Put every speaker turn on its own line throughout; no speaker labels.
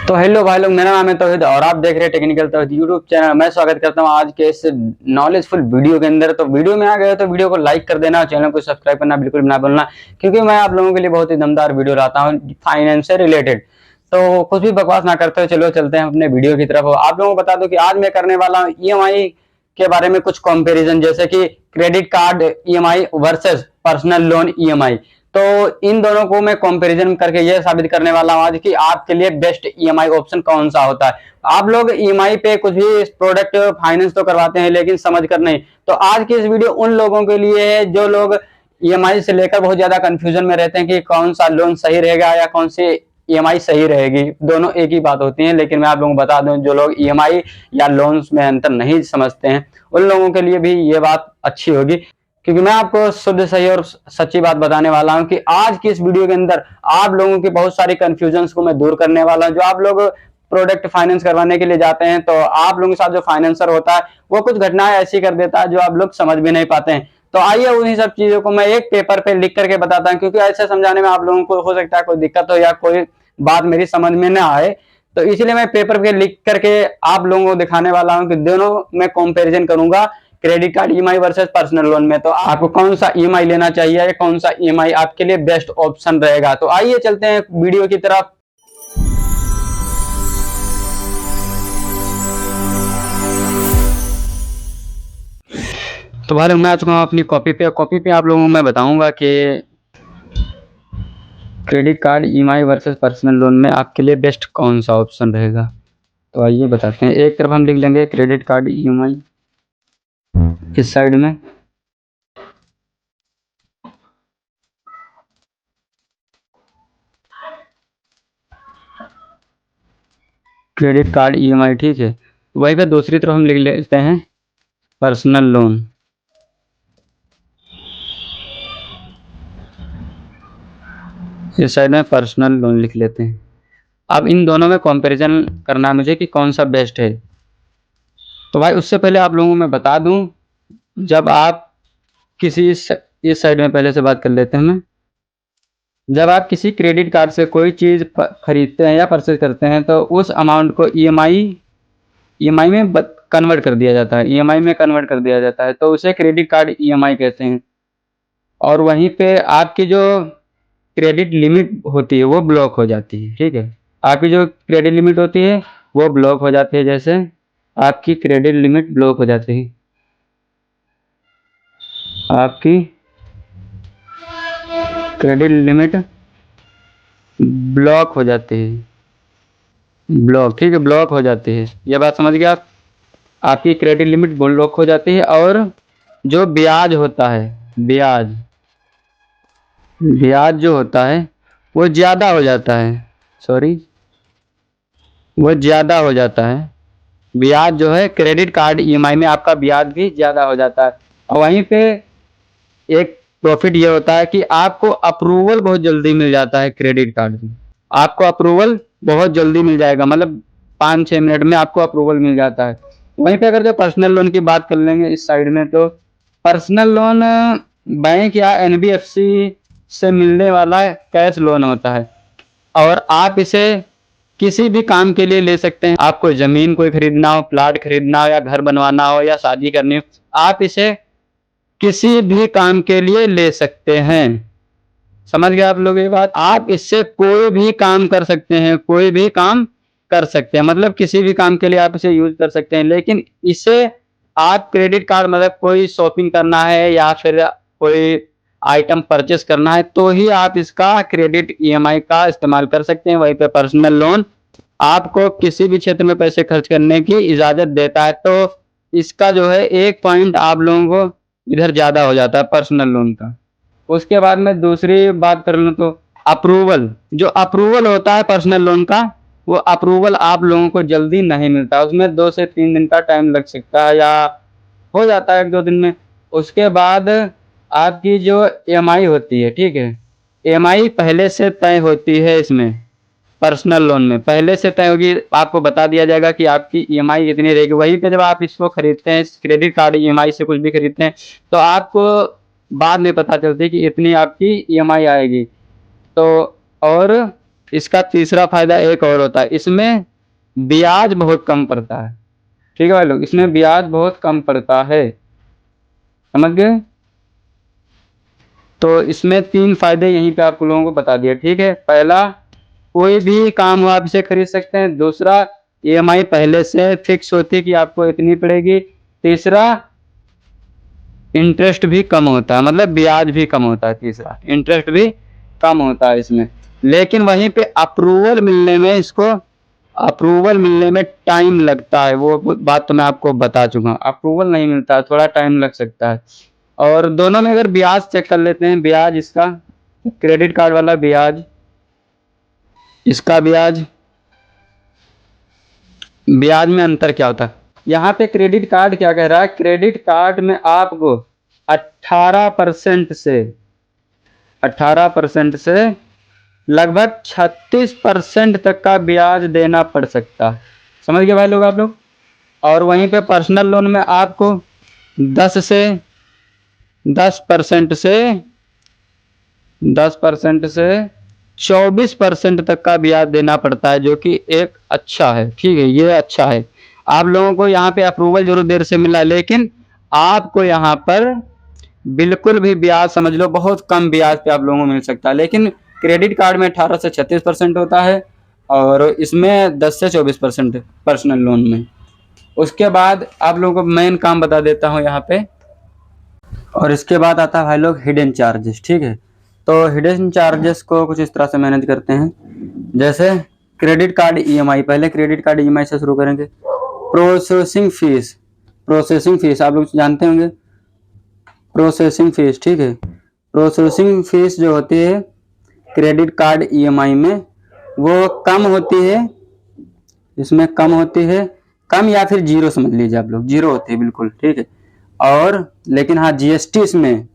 तो हेलो भाई लोग, मेरा नाम है तौहीद और आप देख रहे हैं टेक्निकल तौहीद यूट्यूब चैनल। मैं स्वागत करता हूं आज के इस नॉलेजफुल वीडियो के अंदर। तो वीडियो में आ गए तो वीडियो को लाइक कर देना, चैनल को सब्सक्राइब करना बिल्कुल ना भूलना, क्योंकि मैं आप लोगों के लिए बहुत ही दमदार वीडियो लाता हूं फाइनेंस से रिलेटेड। तो कुछ भी बकवास ना करते हुए चलो चलते हैं अपने वीडियो की तरफ। आप लोगों को बता दूं कि आज मैं करने वाला हूँ ईएमआई के बारे में कुछ कंपैरिजन, जैसे कि credit card EMI versus personal loan EMI. तो इन दोनों को मैं कंपैरिजन करके यह साबित करने वाला हूं आज कि आपके लिए बेस्ट ईएमआई ऑप्शन कौन सा होता है। आप लोग ईएमआई पे कुछ भी प्रोडक्ट फाइनेंस तो करवाते हैं लेकिन समझ कर नहीं। तो आज की इस वीडियो उन लोगों के लिए है जो लोग ईएमआई से लेकर बहुत ज्यादा कंफ्यूजन में रहते हैं कि कौन सा लोन सही रहेगा या कौन सी ईएमआई सही रहेगी। दोनों एक ही बात होती है, लेकिन मैं आप लोगों को बता दूं जो लोग ईएमआई या लोन्स में अंतर नहीं समझते हैं उन लोगों के लिए भी ये बात अच्छी होगी, क्योंकि मैं आपको शुद्ध सही और सच्ची बात बताने वाला हूं कि आज की इस वीडियो के अंदर आप लोगों की बहुत सारी कंफ्यूजन्स को मैं दूर करने वाला हूं। जो आप लोग प्रोडक्ट फाइनेंस करवाने के लिए जाते हैं तो आप लोगों के साथ जो फाइनेंसर होता है वो कुछ घटनाएं ऐसी कर देता है जो आप लोग समझ भी नहीं पाते हैं। तो आइए उन्हीं सब चीजों को मैं एक पेपर पे लिख करके बताता हूं, क्योंकि ऐसे समझाने में आप लोगों को हो सकता है कोई दिक्कत हो या कोई बात मेरी समझ में ना आए। तो इसलिए मैं पेपर पे लिख करके आप लोगों को दिखाने वाला हूं कि दोनों में कंपैरिजन करूंगा credit card EMI versus personal loan में। तो आपको कौन सा ईएमआई लेना चाहिए या कौन सा ईएमआई आपके लिए बेस्ट ऑप्शन रहेगा। तो आइए चलते हैं वीडियो की तरफ। तो भाई मैं आ चुका हूँ अपनी कॉपी पे आप लोगों को मैं बताऊंगा कि credit card EMI versus personal loan में आपके लिए बेस्ट कौन सा ऑप्शन रहेगा। तो आइए बताते हैं। एक तरफ हम लिख लेंगे क्रेडिट कार्ड ईएमआई, इस साइड में क्रेडिट कार्ड ईएमआई, ठीक है। वहीं पे दूसरी तरफ हम लिख लेते हैं पर्सनल लोन। इस साइड में पर्सनल लोन लिख लेते हैं। अब इन दोनों में कंपैरिजन करना है मुझे कि कौन सा बेस्ट है। तो भाई उससे पहले आप लोगों को मैं बता दूं, जब आप किसी इस साइड में पहले से बात कर लेते हैं हम। जब आप किसी क्रेडिट कार्ड से कोई चीज़ खरीदते हैं या परचेज करते हैं तो उस अमाउंट को ईएमआई में कन्वर्ट कर दिया जाता है, ईएमआई में कन्वर्ट कर दिया जाता है, तो उसे क्रेडिट कार्ड ईएमआई कहते हैं। और वहीं पे आपकी जो क्रेडिट लिमिट होती है वो ब्लॉक हो जाती है, ठीक है। आपकी जो क्रेडिट लिमिट होती है वो ब्लॉक हो जाती है। जैसे आपकी क्रेडिट लिमिट ब्लॉक हो जाती है, आपकी क्रेडिट लिमिट ब्लॉक हो जाती है, ब्लॉक, ठीक है, ब्लॉक हो जाती है। ये बात समझ गए आप। आपकी क्रेडिट लिमिट ब्लॉक हो जाती है और जो ब्याज होता है, ब्याज ब्याज जो होता है वो ज़्यादा हो जाता है, सॉरी, वो ज़्यादा हो जाता है। ब्याज जो है क्रेडिट कार्ड ईएमआई में आपका ब्याज भी ज़्यादा हो जाता है। और वहीं पे एक प्रॉफिट ये होता है कि आपको अप्रूवल बहुत जल्दी मिल जाता है। क्रेडिट कार्ड में आपको अप्रूवल बहुत जल्दी मिल जाएगा, मतलब 5-6 मिनट में आपको अप्रूवल मिल जाता है। वहीं पे अगर जो पर्सनल लोन की बात कर लेंगे इस साइड में, तो पर्सनल लोन बैंक या एनबीएफसी से मिलने वाला कैश लोन होता है और आप इसे किसी भी काम के लिए ले सकते हैं। आपको जमीन कोई खरीदना हो, प्लाट खरीदना हो या घर बनवाना हो या शादी करनी हो, आप इसे किसी भी काम के लिए ले सकते हैं। समझ गए आप लोग ये बात। आप इससे कोई भी काम कर सकते हैं, कोई भी काम कर सकते हैं, मतलब किसी भी काम के लिए आप इसे यूज कर सकते हैं। लेकिन इसे आप क्रेडिट कार्ड, मतलब कोई शॉपिंग करना है या फिर कोई आइटम परचेस करना है तो ही आप इसका क्रेडिट ईएमआई का इस्तेमाल कर सकते हैं। वहीं पे पर्सनल लोन आपको किसी भी क्षेत्र में पैसे खर्च करने की इजाजत देता है। तो इसका जो है एक पॉइंट आप लोगों को इधर ज्यादा हो जाता है पर्सनल लोन का। उसके बाद में दूसरी बात कर लूँ तो अप्रूवल, जो अप्रूवल होता है पर्सनल लोन का, वो अप्रूवल आप लोगों को जल्दी नहीं मिलता। उसमें 2 से 3 दिन का टाइम लग सकता है या हो जाता है 1-2 दिन में। उसके बाद आपकी जो ईएमआई होती है, ठीक है, ईएमआई पहले से तय होती है। इसमें पर्सनल लोन में पहले से तय होगी, आपको बता दिया जाएगा कि आपकी ईएमआई कितनी रहेगी। वहीं पे जब आप इसको खरीदते हैं, क्रेडिट कार्ड ईएमआई से कुछ भी खरीदते हैं, तो आपको बाद में पता चलती है कि इतनी आपकी ईएमआई आएगी। तो और इसका तीसरा फायदा एक और होता है, इसमें ब्याज बहुत कम पड़ता है। ठीक है भाई लोग, इसमें ब्याज बहुत कम पड़ता है, समझ गए। तो इसमें 3 फायदे यहीं पे आप लोगों को बता दिए। ठीक है, पहला, कोई भी काम हो आप इसे खरीद सकते हैं। दूसरा, ईएमआई पहले से फिक्स होती है कि आपको इतनी पड़ेगी। तीसरा, इंटरेस्ट भी कम होता है, मतलब ब्याज भी कम होता है। तीसरा, इंटरेस्ट भी कम होता है इसमें। लेकिन वहीं पे अप्रूवल मिलने में टाइम लगता है, वो बात तो मैं आपको बता चुका हूँ। अप्रूवल नहीं मिलता है, थोड़ा टाइम लग सकता है। और दोनों में अगर ब्याज चेक कर लेते हैं, ब्याज इसका, क्रेडिट कार्ड वाला ब्याज, इसका ब्याज में अंतर क्या होता है। यहाँ पे क्रेडिट कार्ड क्या कह रहा है, क्रेडिट कार्ड में आपको 18% से लगभग 36% तक का ब्याज देना पड़ सकता है। समझ गए भाई लोग आप लोग। और वहीं पे पर्सनल लोन में आपको 10% से 24% तक का ब्याज देना पड़ता है, जो कि एक अच्छा है। ठीक है, ये अच्छा है। आप लोगों को यहाँ पे अप्रूवल जरूर देर से मिला, लेकिन आपको यहाँ पर बिल्कुल भी ब्याज समझ लो बहुत कम ब्याज पे आप लोगों को मिल सकता है। लेकिन क्रेडिट कार्ड में 18 से 36% होता है, और इसमें 10 से 24% पर्सनल लोन में। उसके बाद आप लोगों को मेन काम बता देता हूँ यहाँ पे, और इसके बाद आता है भाई लोग हिडन चार्जेस। ठीक है, तो हिडन चार्जेस को कुछ इस तरह से मैनेज करते हैं। जैसे क्रेडिट कार्ड ईएमआई, पहले क्रेडिट कार्ड ईएमआई से शुरू करेंगे। प्रोसेसिंग फीस आप लोग जानते होंगे, प्रोसेसिंग फीस। ठीक है, प्रोसेसिंग फीस जो होती है क्रेडिट कार्ड ईएमआई में, वो कम होती है, इसमें कम होती है, कम या फिर जीरो समझ लीजिए आप लोग, जीरो होती है बिल्कुल। ठीक है, और लेकिन हाँ जीएसटी, इसमें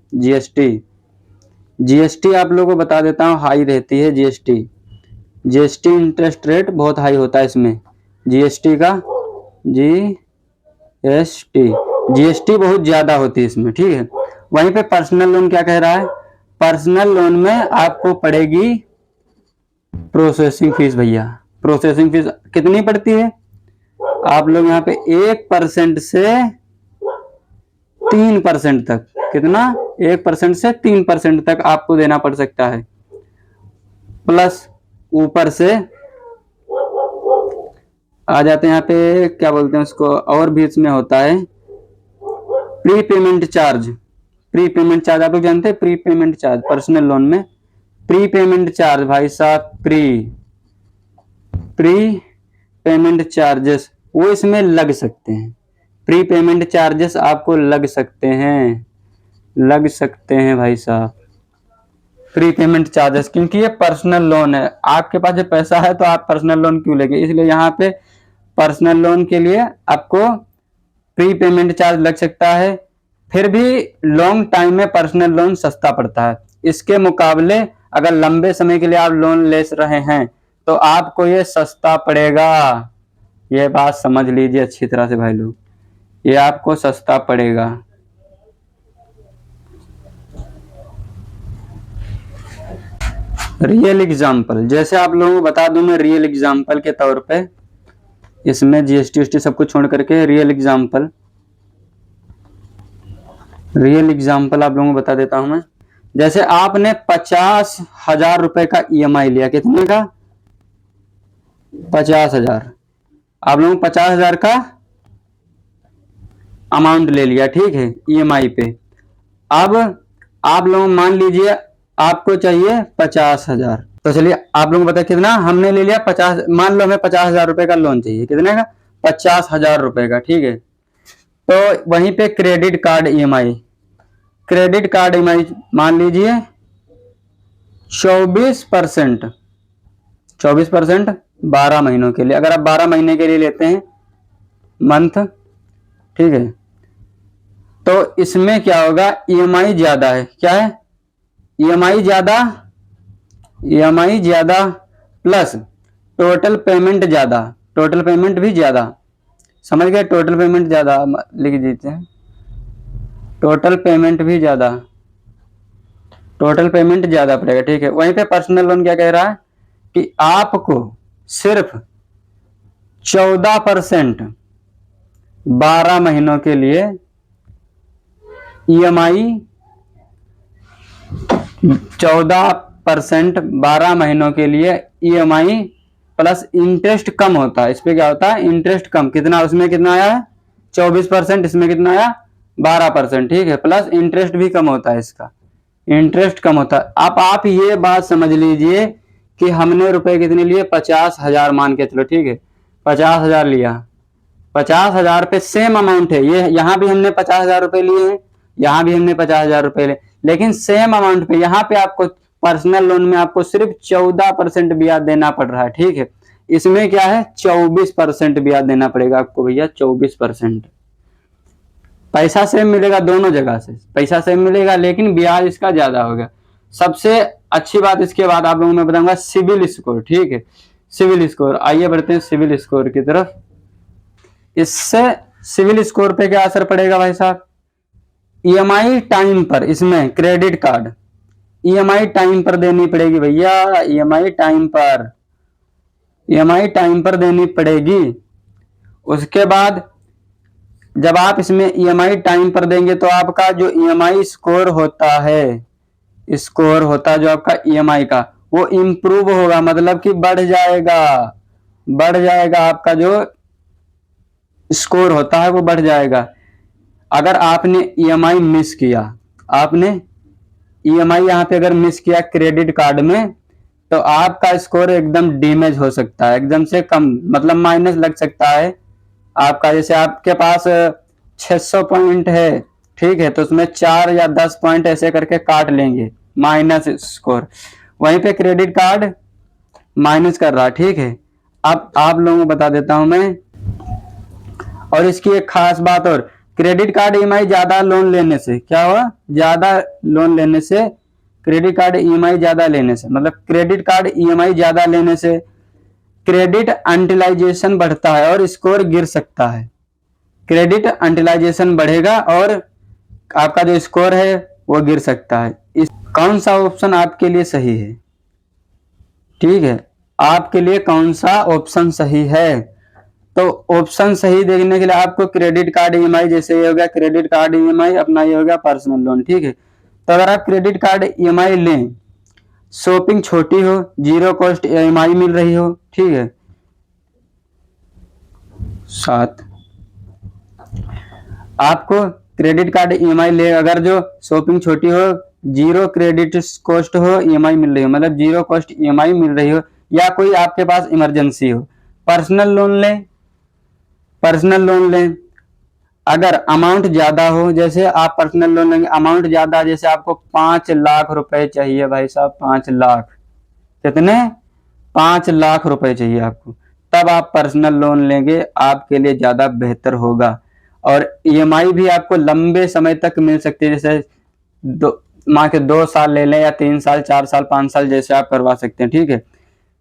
जीएसटी आप लोगों को बता देता हूँ, हाई रहती है जीएसटी इंटरेस्ट रेट बहुत हाई होता है इसमें, जीएसटी बहुत ज्यादा होती है इसमें। ठीक है, वहीं पे पर्सनल लोन क्या कह रहा है, पर्सनल लोन में आपको पड़ेगी प्रोसेसिंग फीस। भैया प्रोसेसिंग फीस कितनी पड़ती है, आप लोग यहाँ पे 1% से 3% तक, कितना, 1% से 3% तक आपको देना पड़ सकता है। प्लस ऊपर से आ जाते हैं यहाँ पे, क्या बोलते हैं उसको, और भी इसमें होता है प्रीपेमेंट चार्ज। आप लोग जानते हैं प्रीपेमेंट चार्ज पर्सनल लोन में, प्रीपेमेंट चार्ज भाई साहब, प्री पेमेंट चार्जेस वो इसमें लग सकते हैं। प्री पेमेंट चार्जेस आपको लग सकते हैं भाई साहब, प्री पेमेंट चार्जेस, क्योंकि ये पर्सनल लोन है। आपके पास जब पैसा है तो आप पर्सनल लोन क्यों लेंगे, इसलिए यहाँ पे पर्सनल लोन के लिए आपको प्री पेमेंट चार्ज लग सकता है। फिर भी लॉन्ग टाइम में पर्सनल लोन सस्ता पड़ता है। इसके मुकाबले अगर लंबे समय के लिए आप लोन ले रहे हैं तो आपको ये सस्ता पड़ेगा। ये बात समझ लीजिए अच्छी तरह से भाई लोग, ये आपको सस्ता पड़ेगा। रियल एग्जाम्पल, जैसे आप लोगों को बता दूं मैं, रियल एग्जाम्पल के तौर पे, इसमें जीएसटी सब कुछ छोड़ करके रियल एग्जाम्पल आप लोगों को बता देता हूं मैं। जैसे आपने 50,000 रुपए का ईएमआई लिया, कितने का, 50,000, आप लोगों 50,000 का अमाउंट ले लिया। ठीक है, ईएमआई पे। अब आप लोग मान लीजिए आपको चाहिए 50,000, तो चलिए आप लोगों को पता कितना हमने ले लिया, 50, मान लो हमें 50,000 रुपए का लोन चाहिए, कितने का, 50,000 रुपए का। ठीक है, तो वहीं पे क्रेडिट कार्ड ईएमआई मान लीजिए 24%, 12 महीनों के लिए, अगर आप 12 महीने के लिए लेते हैं मंथ। ठीक है, तो इसमें क्या होगा, ईएमआई ज्यादा है, क्या है, ईएमआई ज्यादा प्लस टोटल पेमेंट भी ज्यादा, समझ गए, टोटल पेमेंट ज्यादा लिख देते हैं, टोटल पेमेंट ज्यादा पड़ेगा। ठीक है, वहीं पे पर्सनल लोन क्या कह रहा है, कि आपको सिर्फ 14% 12 महीनों के लिए EMI 14% 12 महीनों के लिए EMI प्लस इंटरेस्ट कम होता है। इस पे क्या होता है, इंटरेस्ट कम। कितना, उसमें कितना आया है 24%, इसमें कितना आया 12%, ठीक है। प्लस इंटरेस्ट भी कम होता है, इसका इंटरेस्ट कम होता है। अब आप ये बात समझ लीजिए कि हमने रुपए कितने लिए, 50,000 मान के चलो, ठीक है 50,000 लिया। 50,000 पे सेम अमाउंट है, ये यहाँ भी हमने 50,000 रुपए लिए हैं, यहाँ भी हमने 50,000 रुपए लिए, लेकिन सेम अमाउंट पे यहाँ पे आपको पर्सनल लोन में आपको सिर्फ 14% ब्याज देना पड़ रहा है, ठीक है। इसमें क्या है 24% ब्याज देना पड़ेगा आपको भैया, 24%। पैसा सेम मिलेगा, दोनों जगह से पैसा सेम मिलेगा, लेकिन ब्याज इसका ज्यादा होगा। सबसे अच्छी बात इसके बाद आप लोगों में बताऊंगा सिविल स्कोर, ठीक है। सिविल स्कोर, आइए बढ़ते हैं सिविल स्कोर की तरफ। इससे सिविल स्कोर पे क्या असर पड़ेगा भाई साहब, EMI टाइम पर, इसमें क्रेडिट कार्ड EMI टाइम पर देनी पड़ेगी भैया, EMI टाइम पर, EMI टाइम पर देनी पड़ेगी। उसके बाद जब आप इसमें EMI टाइम पर देंगे तो आपका जो EMI स्कोर होता है, स्कोर होता है जो आपका EMI का, वो इम्प्रूव होगा, मतलब कि बढ़ जाएगा, बढ़ जाएगा। आपका जो स्कोर होता है वो बढ़ जाएगा। अगर आपने EMI मिस किया, आपने EMI यहाँ पे अगर मिस किया क्रेडिट कार्ड में, तो आपका स्कोर एकदम डैमेज हो सकता है, एकदम से कम, मतलब माइनस लग सकता है आपका। जैसे आपके पास 600 पॉइंट है, ठीक है, तो उसमें 4 या 10 पॉइंट ऐसे करके काट लेंगे, माइनस स्कोर। वहीं पे क्रेडिट कार्ड माइनस कर रहा, ठीक है। अब आप लोगों को बता देता हूं मैं, और इसकी एक खास बात और, क्रेडिट कार्ड EMI ज्यादा लोन लेने से क्या हुआ, ज्यादा लोन लेने से, क्रेडिट कार्ड EMI ज्यादा लेने से, मतलब क्रेडिट कार्ड EMI ज्यादा लेने से क्रेडिट अंटिलाइजेशन बढ़ता है और स्कोर गिर सकता है। क्रेडिट अंटिलाइजेशन बढ़ेगा और आपका जो स्कोर है वो गिर सकता है। इस कौन सा ऑप्शन आपके लिए सही है, ठीक है, आपके लिए कौन सा ऑप्शन सही है? तो ऑप्शन सही देखने के लिए आपको क्रेडिट कार्ड EMI, जैसे ये हो गया क्रेडिट कार्ड EMI, अपना ये हो गया पर्सनल लोन, ठीक है। तो अगर आप क्रेडिट कार्ड EMI लें, शॉपिंग छोटी हो, जीरो कॉस्ट EMI मिल रही हो, ठीक है, 7 आपको क्रेडिट कार्ड EMI ले, अगर जो शॉपिंग छोटी हो, जीरो क्रेडिट कॉस्ट हो, EMI मिल रही हो, मतलब जीरो कॉस्ट EMI मिल रही हो, या कोई आपके पास इमरजेंसी हो, पर्सनल लोन लें, पर्सनल लोन लें। अगर अमाउंट ज्यादा हो, जैसे आप पर्सनल लोन लेंगे, अमाउंट ज्यादा, जैसे आपको 5 लाख रुपए चाहिए भाई साहब, 5 लाख, कितने, 5 लाख रुपए चाहिए आपको, तब आप पर्सनल लोन लेंगे, आपके लिए ज्यादा बेहतर होगा। और EMI भी आपको लंबे समय तक मिल सकती है, जैसे मान के 2 साल ले लें, या 3 साल, 4 साल, 5 साल, जैसे आप करवा सकते हैं, ठीक है,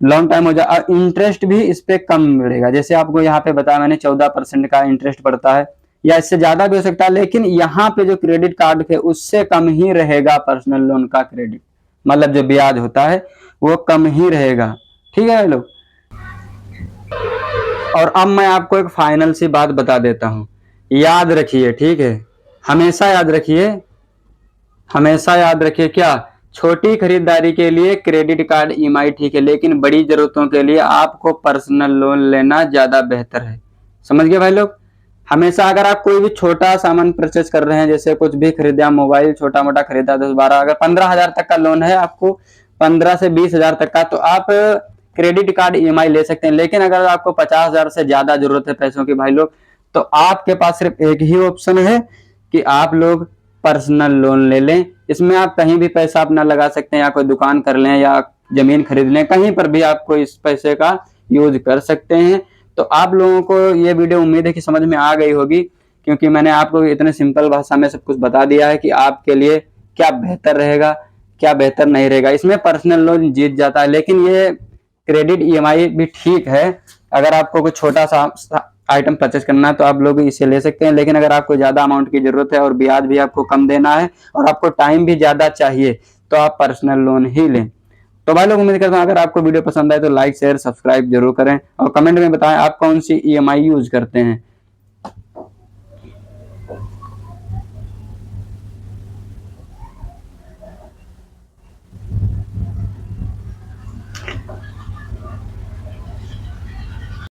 लॉन्ग टाइम हो जाए। और इंटरेस्ट भी इस पे कम मिलेगा, जैसे आपको यहाँ पे बताया मैंने 14% का इंटरेस्ट पड़ता है, या इससे ज्यादा भी हो सकता है, लेकिन यहाँ पे जो क्रेडिट कार्ड थे उससे कम ही रहेगा पर्सनल लोन का क्रेडिट, मतलब जो ब्याज होता है वो कम ही रहेगा, ठीक है लोग। और अब मैं आपको एक फाइनल सी बात बता देता हूं, याद रखिए, ठीक है, हमेशा याद रखिए, हमेशा याद रखिए, क्या, छोटी खरीदारी के लिए क्रेडिट कार्ड EMI ठीक है, लेकिन बड़ी जरूरतों के लिए आपको पर्सनल लोन लेना ज्यादा बेहतर है। समझ गए भाई लोग? हमेशा अगर आप कोई भी छोटा सामान परचेज कर रहे हैं, जैसे कुछ भी खरीदा, मोबाइल छोटा मोटा खरीदा, 10-12, अगर 15,000 तक का लोन है आपको, 15 से 20,000 तक का, तो आप क्रेडिट कार्ड EMI ले सकते हैं। लेकिन अगर आपको 50,000 से ज्यादा जरूरत है पैसों की भाई लोग, तो आपके पास सिर्फ एक ही ऑप्शन है कि आप लोग पर्सनल लोन ले लें। इसमें आप कहीं भी पैसा अपना लगा सकते हैं, या कोई दुकान कर लें, या जमीन खरीद लें, कहीं पर भी आपको इस पैसे का यूज कर सकते हैं। तो आप लोगों को ये वीडियो उम्मीद है कि समझ में आ गई होगी, क्योंकि मैंने आपको इतने सिंपल भाषा में सब कुछ बता दिया है कि आपके लिए क्या बेहतर रहेगा, क्या बेहतर नहीं रहेगा। इसमें पर्सनल लोन जीत जाता है, लेकिन ये क्रेडिट EMI भी ठीक है। अगर आपको कुछ छोटा सा आइटम परचेज करना है तो आप लोग इसे ले सकते हैं, लेकिन अगर आपको ज्यादा अमाउंट की जरूरत है और ब्याज भी आपको कम देना है और आपको टाइम भी ज्यादा चाहिए, तो आप पर्सनल लोन ही लें। तो भाई लोग उम्मीद करता हूँ अगर आपको वीडियो पसंद आए तो लाइक शेयर सब्सक्राइब जरूर करें और कमेंट में बताएं आप कौन सी ईएमआई यूज करते हैं।